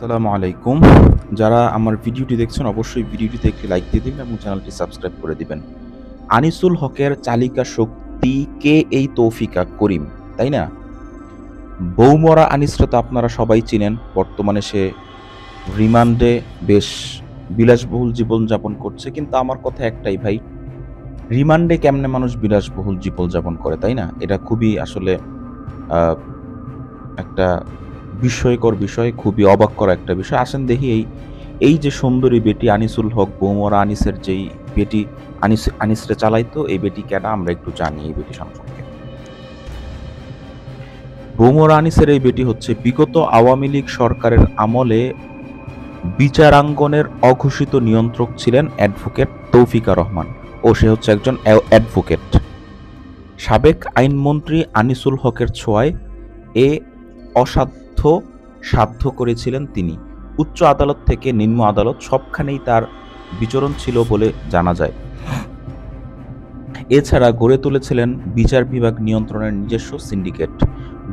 আসসালামু আলাইকুম। যারা আমার ভিডিওটি দেখছেন অবশ্যই ভিডিওটিতে একটি লাইক দিয়ে দিবেন এবং চ্যানেলটি সাবস্ক্রাইব করে দিবেন। আনিসুল হকের চালিকা শক্তি কে এই তৌফিকা করিম, তাই না? বৌমরা আনিসরা তো আপনারা সবাই চিনেন। বর্তমানে সে রিমান্ডে বেশ বিলাসবহুল জীবনযাপন করছে। কিন্তু আমার কথা একটাই ভাই, রিমান্ডে কেমনে মানুষ বিলাসবহুল জীবনযাপন করে, তাই না? এটা খুবই আসলে আ একটা বিস্ময়কর বিষয়, খুবই অবাক করা একটা বিষয়। আসেন দেখি এই যে সুন্দরী বেটি আনিসুল হক, বৌমরা আনিসের যেই বেটি আনিসরে চালাইতো, এই বেটি কেডা আমরা একটু জানি এই বেটি সম্পর্কে। বৌমরা আনিসের এই বেটি হচ্ছে বিগত আওয়ামী লীগ সরকারের আমলে বিচারাঙ্গনের অঘোষিত নিয়ন্ত্রক ছিলেন অ্যাডভোকেট তৌফিকা রহমান, ও সে হচ্ছে একজন অ্যাডভোকেট। সাবেক আইনমন্ত্রী আনিসুল হকের ছোঁয়ায় এ অসাধ্য সাধ্য করেছিলেন তিনি। উচ্চ আদালত থেকে নিম্ন আদালত সবখানেই তার বিচরণ ছিল বলে জানা যায়। এছাড়া গড়ে তুলেছিলেন বিচার বিভাগ নিয়ন্ত্রণের নিজস্ব সিন্ডিকেট।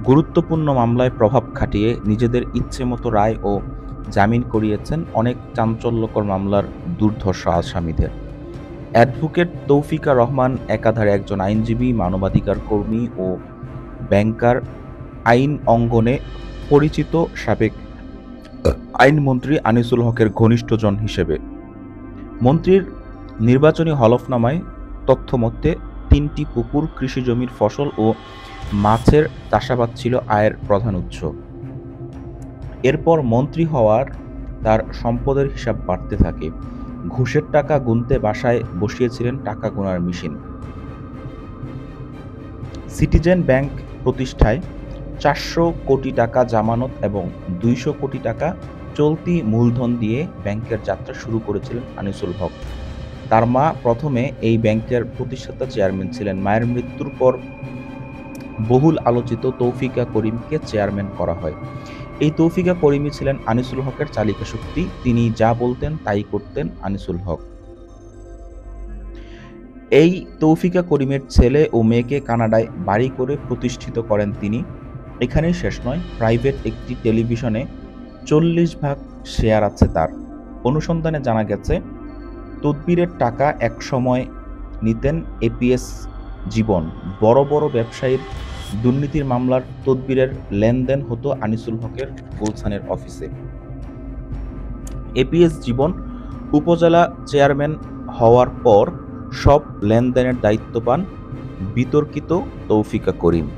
গুরুত্বপূর্ণ মামলায় প্রভাব খাটিয়ে নিজেদের ইচ্ছেমতো রায় ও জামিন করিয়েছেন অনেক চাঞ্চল্যকর মামলার দুর্ধর্ষ আসামিদের। অ্যাডভোকেট তৌফিকা রহমান একাধারে একজন আইনজীবী, মানবাধিকার কর্মী ও ব্যাংকার। আইন অঙ্গনে পরিচিত সাবেক আইনমন্ত্রী আনিসুল হকের ঘনিষ্ঠজন হিসেবে। মন্ত্রীর নির্বাচনী হলফনামায় তথ্যমতে ৩টি পুকুর, কৃষিজমির ফসল ও মাছের চাষাবাদ ছিল আয়ের প্রধান উৎস। এরপর মন্ত্রী হওয়ার তার সম্পদের হিসাব বাড়তে থাকে। ঘুষের টাকা গুনতে বাসায় বসিয়েছিলেন টাকা গোনার মেশিন। সিটিজেন ব্যাংক প্রতিষ্ঠায় ৪০০ কোটি টাকা জামানত এবং ২০০ কোটি টাকা চলতি মূলধন দিয়ে ব্যাংকের যাত্রা শুরু করেছিলেন আনিসুল হক। তার মা প্রথমে এই ব্যাংকের প্রতিষ্ঠাতা চেয়ারম্যান ছিলেন। মায়ের মৃত্যুর পর বহুল আলোচিত তৌফিকা করিমকে চেয়ারম্যান করা হয়। এই তৌফিকা করিমই ছিলেন আনিসুল হকের চালিকা শক্তি। তিনি যা বলতেন তাই করতেন আনিসুল হক। এই তৌফিকা করিমের ছেলে ও মেয়েকে কানাডায় বাড়ি করে প্রতিষ্ঠিত করেন তিনি। এখানেই শেষ নয়, প্রাইভেট একটি টেলিভিশনে ৪০% শেয়ার আছে তার। অনুসন্ধানে জানা গেছে, তদবিরের টাকা একসময় নিতেন এপিএস জীবন। বড় বড় ব্যবসায়ীর দুর্নীতির মামলার তদবিরের লেনদেন হতো আনিসুল হকের গুলশানের অফিসে। এপিএস জীবন উপজেলা চেয়ারম্যান হওয়ার পর সব লেনদেনের দায়িত্ব পান বিতর্কিত তৌফিকা করিম।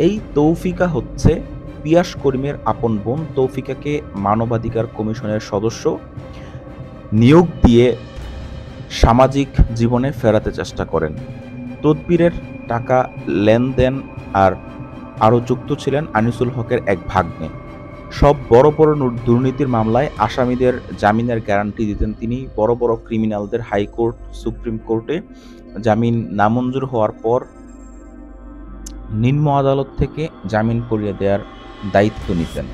এই তৌফিকা হচ্ছে পিয়াস করিমের আপন বোন। তৌফিকাকে মানবাধিকার কমিশনের সদস্য নিয়োগ দিয়ে সামাজিক জীবনে ফেরাতে চেষ্টা করেন। তদবিরের টাকা লেনদেন আরও যুক্ত ছিলেন আনিসুল হকের এক ভাগ্নে। সব বড় বড় দুর্নীতির মামলায় আসামিদের জামিনের গ্যারান্টি দিতেন তিনি। বড় বড় ক্রিমিনালদের হাইকোর্ট, সুপ্রিম কোর্টে জামিন নামঞ্জুর হওয়ার পর নিম্ন আদালত থেকে জামিন করিয়ে দেওয়ার দায়িত্ব নিতেন।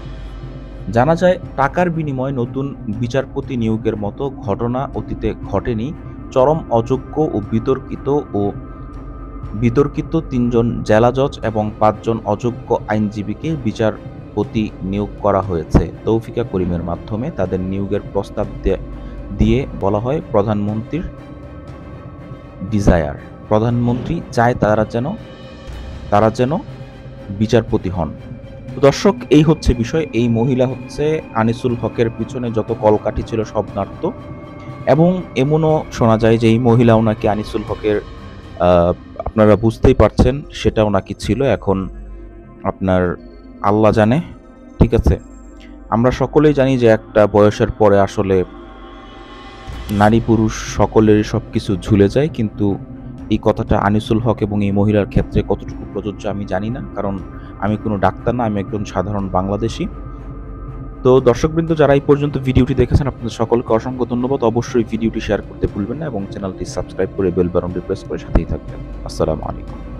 জানা যায়, টাকার বিনিময়ে নতুন বিচারপতি নিয়োগের মতো ঘটনা অতীতে ঘটেনি। চরম অযোগ্য ও বিতর্কিত ৩ জন জেলা জজ এবং ৫ জন অযোগ্য আইনজীবীকে বিচারপতি নিয়োগ করা হয়েছে তৌফিকা করিমের মাধ্যমে। তাদের নিয়োগের প্রস্তাব দিয়ে বলা হয়, প্রধানমন্ত্রীর ডিজায়ার, প্রধানমন্ত্রী চায় তারা যেন বিচারপতি হন। দর্শক, এই হচ্ছে বিষয়। এই মহিলা হচ্ছে আনিসুল হকের পিছনে যত কলকাঠি ছিল সব নাড়ত। এবং এমনও শোনা যায় যে এই মহিলাও নাকি আনিসুল হকের, আপনারা বুঝতেই পারছেন, সেটাও নাকি ছিল। এখন আপনার আল্লাহ জানে, ঠিক আছে। আমরা সকলেই জানি যে একটা বয়সের পরে আসলে নারী পুরুষ সকলেরই সব কিছু ঝুলে যায়, কিন্তু এই কথাটা আনিসুল হক এবং এই মহিলার ক্ষেত্রে কতটুকু প্রযোজ্য আমি জানি না, কারণ আমি কোনো ডাক্তার না, আমি একজন সাধারণ বাংলাদেশি। তো দর্শকবৃন্দ, যারা এই পর্যন্ত ভিডিওটি দেখেছেন, আপনাদের সকলকে অসংখ্য ধন্যবাদ। অবশ্যই ভিডিওটি শেয়ার করতে ভুলবেন না এবং চ্যানেলটি সাবস্ক্রাইব করে বেল বাটনটি প্রেস করে সাথেই থাকবেন। আসসালামু আলাইকুম।